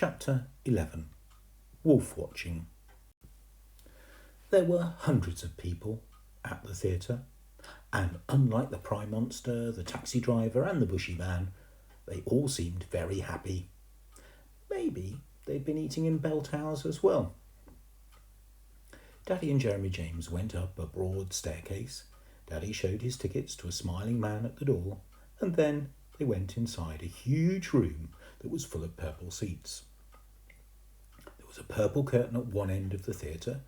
Chapter 11. Wolf Watching. There were hundreds of people at the theatre, and unlike the Prime Monster, the taxi driver and the bushy man, they all seemed very happy. Maybe they'd been eating in bell towers as well. Daddy and Jeremy James went up a broad staircase. Daddy showed his tickets to a smiling man at the door, and then they went inside a huge room that was full of purple seats. There was a purple curtain at one end of the theatre,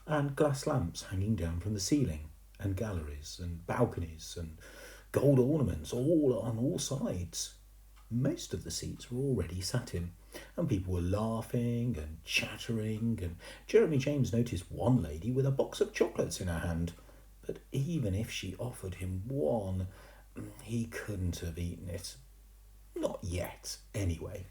and glass lamps hanging down from the ceiling, and galleries and balconies and gold ornaments all on all sides. Most of the seats were already sat in, and people were laughing and chattering, and Jeremy James noticed one lady with a box of chocolates in her hand. But even if she offered him one, he couldn't have eaten it. Not yet, anyway.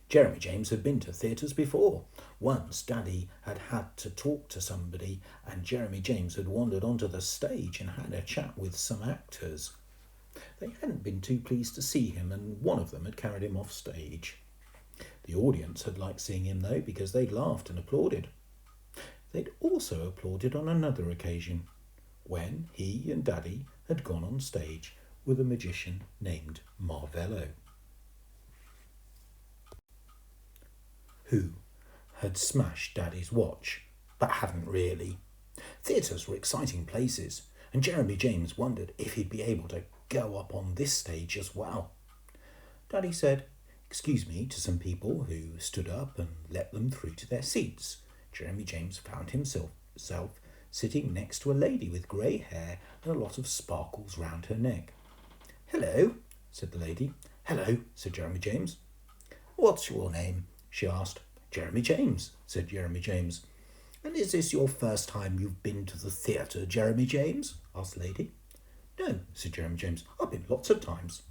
Jeremy James had been to theatres before. Once Daddy had had to talk to somebody, and Jeremy James had wandered onto the stage and had a chat with some actors. They hadn't been too pleased to see him, and one of them had carried him off stage. The audience had liked seeing him, though, because they'd laughed and applauded. They'd also applauded on another occasion, when he and Daddy had gone on stage with a magician named Marvello, who had smashed Daddy's watch, but hadn't really. Theatres were exciting places, and Jeremy James wondered if he'd be able to go up on this stage as well. Daddy said, "Excuse me," to some people who stood up and let them through to their seats. Jeremy James found himself sitting next to a lady with grey hair and a lot of sparkles round her neck. "Hello," said the lady. "Hello," said Jeremy James. "What's your name?" she asked. "Jeremy James," said Jeremy James. "And is this your first time you've been to the theatre, Jeremy James?" asked the lady. "No," said Jeremy James. "I've been lots of times."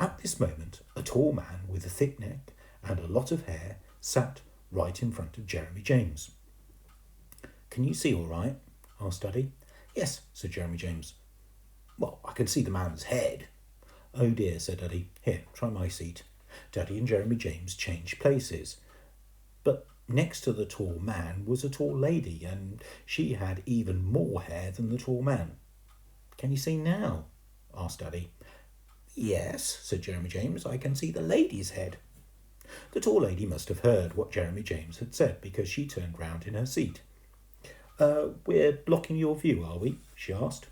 At this moment, a tall man with a thick neck and a lot of hair sat right in front of Jeremy James. "Can you see all right?" asked Daddy. "Yes," said Jeremy James. "Well, I can see the man's head." "Oh dear," said Daddy. "Here, try my seat." Daddy and Jeremy James changed places. But next to the tall man was a tall lady, and she had even more hair than the tall man. "Can you see now?" asked Daddy. "Yes," said Jeremy James, "I can see the lady's head." The tall lady must have heard what Jeremy James had said, because she turned round in her seat. We're blocking your view, are we?" she asked.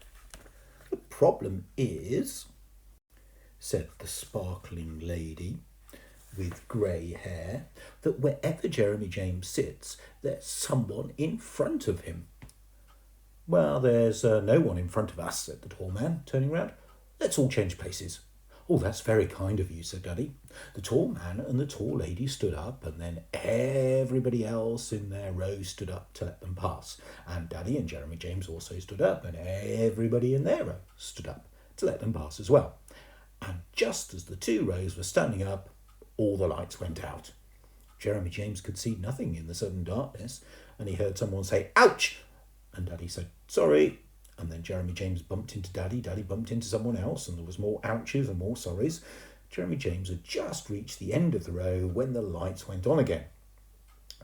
"The problem is," said the sparkling lady with grey hair, "that wherever Jeremy James sits, there's someone in front of him." "Well, there's no one in front of us," said the tall man, turning round. "Let's all change places." "Oh, that's very kind of you," said Daddy. The tall man and the tall lady stood up, and then everybody else in their row stood up to let them pass. And Daddy and Jeremy James also stood up, and everybody in their row stood up to let them pass as well. And just as the two rows were standing up, all the lights went out. Jeremy James could see nothing in the sudden darkness, and he heard someone say, "Ouch!" And Daddy said, "Sorry." And then Jeremy James bumped into Daddy. Daddy bumped into someone else, and there was more ouches and more sorries. Jeremy James had just reached the end of the row when the lights went on again.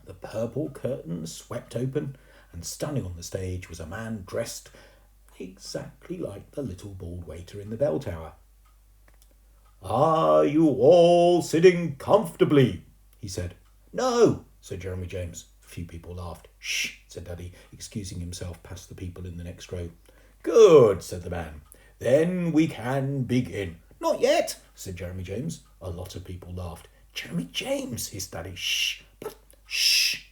The purple curtain swept open, and standing on the stage was a man dressed exactly like the little bald waiter in the bell tower. "Are you all sitting comfortably?" he said. "No," said Jeremy James. A few people laughed. "Shh," said Daddy, excusing himself past the people in the next row. "Good," said the man. "Then we can begin." "Not yet," said Jeremy James. A lot of people laughed. "Jeremy James," hissed Daddy. "Shh, but shh."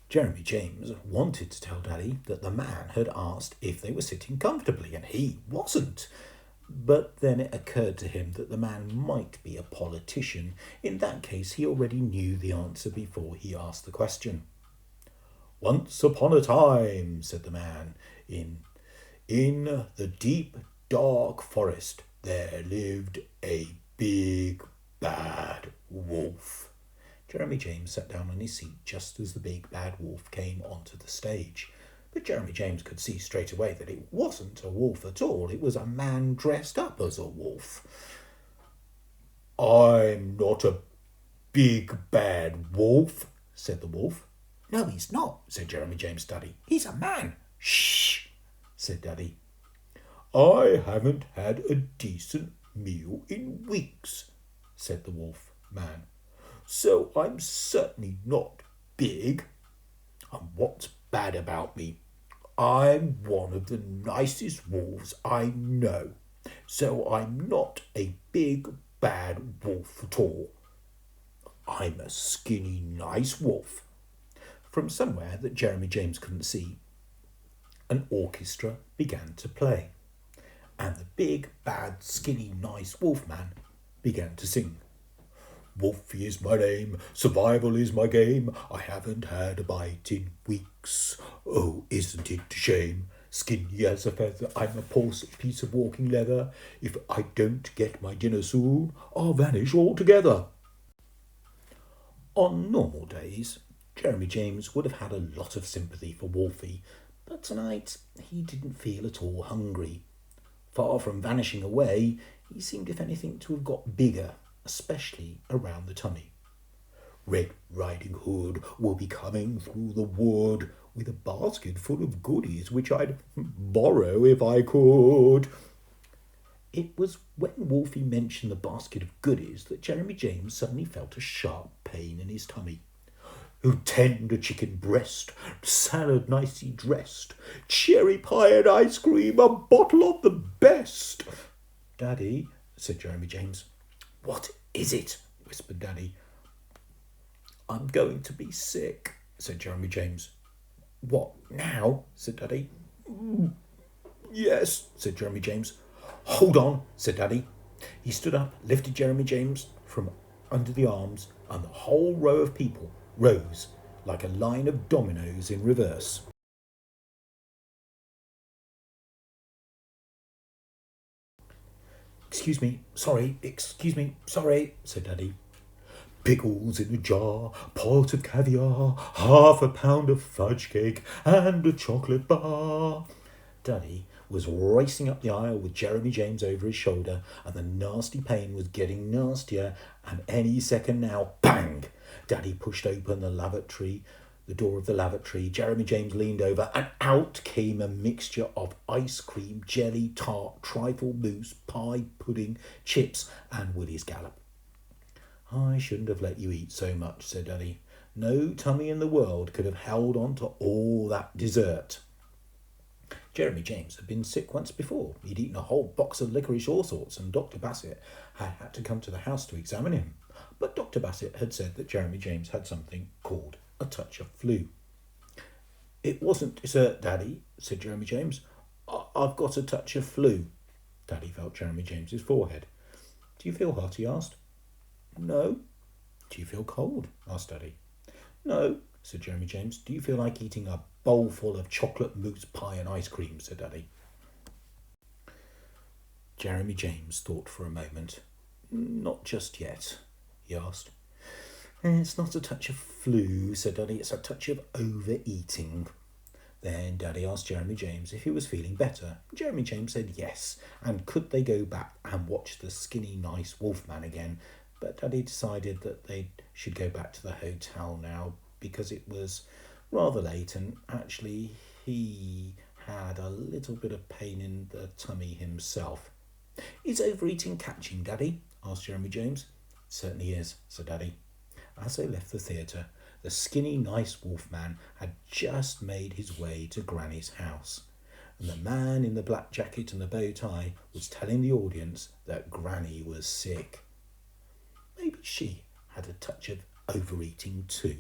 Jeremy James wanted to tell Daddy that the man had asked if they were sitting comfortably, and he wasn't. But then it occurred to him that the man might be a politician. In that case, he already knew the answer before he asked the question. "Once upon a time," said the man, in the deep, dark forest, there lived a big, bad wolf." Jeremy James sat down on his seat just as the big, bad wolf came onto the stage. But Jeremy James could see straight away that it wasn't a wolf at all. It was a man dressed up as a wolf. I'm not a big bad wolf, said the wolf. No, he's not, said Jeremy James' Daddy. He's a man. Shh, said Daddy. I haven't had a decent meal in weeks, said the wolf man. So I'm certainly not big. And what's bad about me? I'm one of the nicest wolves I know. So I'm not a big bad wolf at all. I'm a skinny, nice wolf. From somewhere that Jeremy James couldn't see, an orchestra began to play, and the big, bad, skinny, nice wolfman began to sing. Wolfie is my name, survival is my game, I haven't had a bite in weeks. Oh, isn't it a shame? Skinny as a feather, I'm a poor piece of walking leather. If I don't get my dinner soon, I'll vanish altogether. On normal days, Jeremy James would have had a lot of sympathy for Wolfie, but tonight he didn't feel at all hungry. Far from vanishing away, he seemed, if anything, to have got bigger, especially around the tummy. Red Riding Hood will be coming through the wood with a basket full of goodies which I'd borrow if I could. It was when Wolfie mentioned the basket of goodies that Jeremy James suddenly felt a sharp pain in his tummy. Oh, tender chicken breast, salad nicely dressed, cherry pie and ice cream, a bottle of the best. Daddy, said Jeremy James. What is it? Whispered Daddy. I'm going to be sick, said Jeremy James. What, now? Said Daddy. Yes, said Jeremy James. Hold on, said Daddy. He stood up, lifted Jeremy James from under the arms, and the whole row of people rose like a line of dominoes in reverse. Excuse me, sorry, said Daddy. Pickles in a jar, pot of caviar, half a pound of fudge cake, and a chocolate bar. Daddy was racing up the aisle with Jeremy James over his shoulder, and the nasty pain was getting nastier, and any second now, bang! Daddy pushed open the door of the lavatory. Jeremy James leaned over, and out came a mixture of ice cream, jelly, tart, trifle mousse, pie, pudding, chips, and Willie's Gallop. I shouldn't have let you eat so much, said Daddy. No tummy in the world could have held on to all that dessert. Jeremy James had been sick once before. He'd eaten a whole box of licorice all sorts, and Dr. Bassett had to come to the house to examine him. But Dr. Bassett had said that Jeremy James had something called a touch of flu. It wasn't dessert, Daddy, said Jeremy James. I've got a touch of flu. Daddy felt Jeremy James's forehead. Do you feel hot? He asked. No. Do you feel cold? Asked Daddy. No, said Jeremy James. Do you feel like eating a bowl full of chocolate mousse pie and ice cream? Said Daddy. Jeremy James thought for a moment. Not just yet, he asked. It's not a touch of flu, said Daddy. It's a touch of overeating. Then Daddy asked Jeremy James if he was feeling better. Jeremy James said yes, and could they go back and watch the skinny, nice wolfman again? But Daddy decided that they should go back to the hotel now because it was rather late, and actually he had a little bit of pain in the tummy himself. Is overeating catching, Daddy? Asked Jeremy James. Certainly is, said Daddy. As they left the theatre, the skinny, nice wolfman had just made his way to Granny's house, and the man in the black jacket and the bow tie was telling the audience that Granny was sick. Maybe she had a touch of overeating too.